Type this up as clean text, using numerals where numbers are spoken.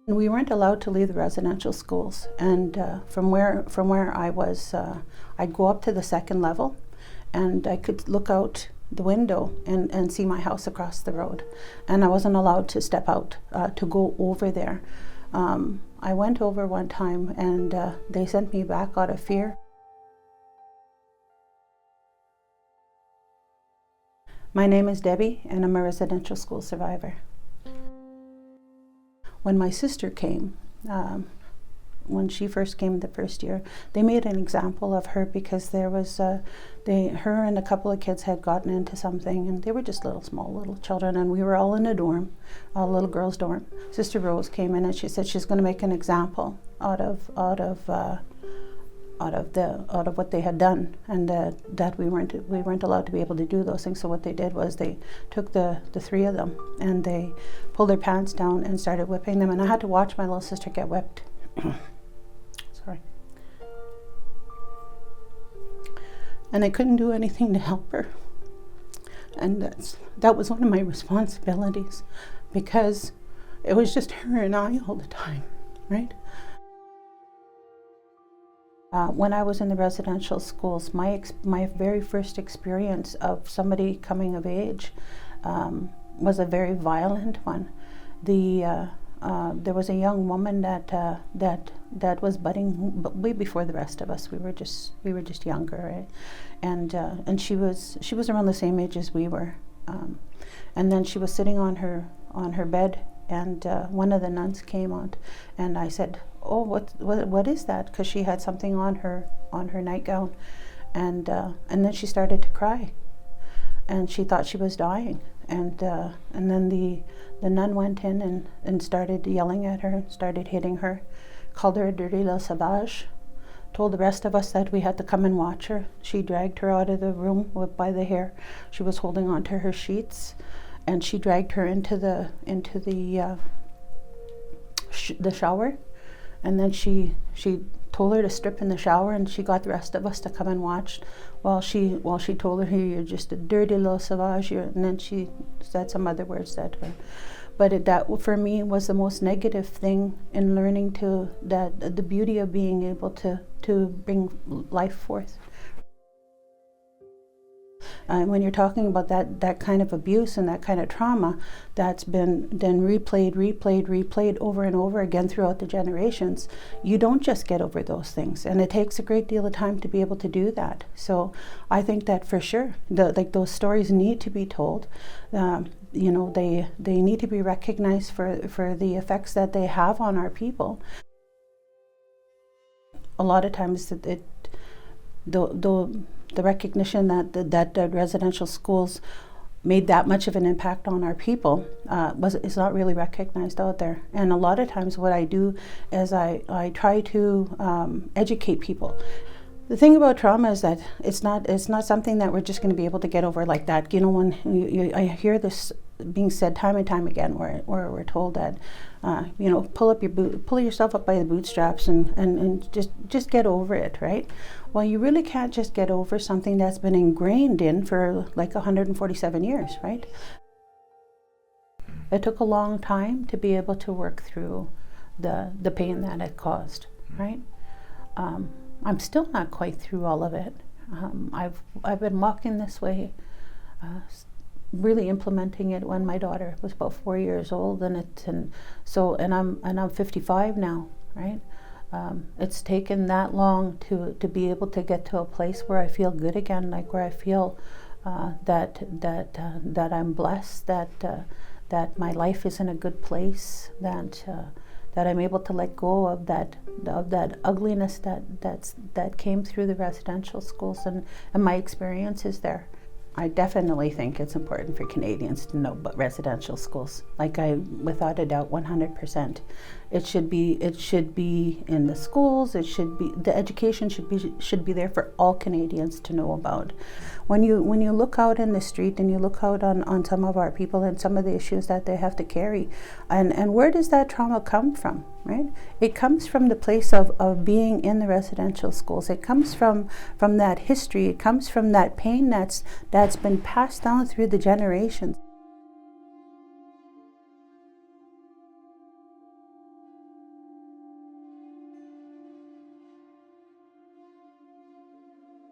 We weren't allowed to leave the residential schools, and from where I was, I'd go up to the second level, and I could look out the window and see my house across the road, and I wasn't allowed to step out to go over there. I went over one time, and they sent me back out of fear. My name is Debbie, and I'm a residential school survivor. When my sister came, when she first came the first year, they made an example of her because there was, her and a couple of kids had gotten into something, and they were just small little children, and we were all in a dorm, a little girls' dorm. Sister Rose came in and she said she's going to make an example out of what they had done, and that we weren't allowed to be able to do those things. So what they did was they took the three of them and they pulled their pants down and started whipping them, and I had to watch my little sister get whipped. Sorry. And I couldn't do anything to help her, and that was one of my responsibilities, because it was just her and I all the time, right? When I was in the residential schools, my very first experience of somebody coming of age was a very violent one. There was a young woman that was budding way before the rest of us. We were just younger, right? And she was around the same age as we were. And then she was sitting on her bed, and one of the nuns came on, and I said, "Oh, what is that?" Because she had something on her nightgown, and then she started to cry, and she thought she was dying, and then the nun went in and started yelling at her, started hitting her, called her a dirty little sauvage, told the rest of us that we had to come and watch her. She dragged her out of the room by the hair. She was holding onto her sheets, and she dragged her into the shower. And then she told her to strip in the shower, and she got the rest of us to come and watch while she told her, "You're just a dirty little sauvage." And then she said some other words that were, but that for me was the most negative thing in learning the beauty of being able to bring life forth. When you're talking about that kind of abuse and that kind of trauma that's been then replayed over and over again throughout the generations, you don't just get over those things, and it takes a great deal of time to be able to do that. So I think that for sure, those stories need to be told. They need to be recognized for the effects that they have on our people. A lot of times the recognition that the residential schools made that much of an impact on our people is not really recognized out there. And a lot of times what I do is I try to educate people. The thing about trauma is that it's not something that we're just going to be able to get over like that. When I hear this being said time and time again, where we're told that pull yourself up by the bootstraps and just get over it, right? Well, you really can't just get over something that's been ingrained in for like 147 years, right? It took a long time to be able to work through the pain that it caused, right? I'm still not quite through all of it. I've been walking this way, really implementing it when my daughter was about 4 years old, and I'm 55 now, right? It's taken that long to be able to get to a place where I feel good again, like where I feel that I'm blessed, that my life is in a good place, that I'm able to let go of that ugliness that came through the residential schools and my experiences there. I definitely think it's important for Canadians to know about residential schools. Without a doubt, 100%. It should be in the schools. The education should be there for all Canadians to know about. When you look out in the street and you look out on some of our people and some of the issues that they have to carry, and where does that trauma come from, right? It comes from the place of being in the residential schools. It comes from that history. It comes from that pain that's been passed down through the generations.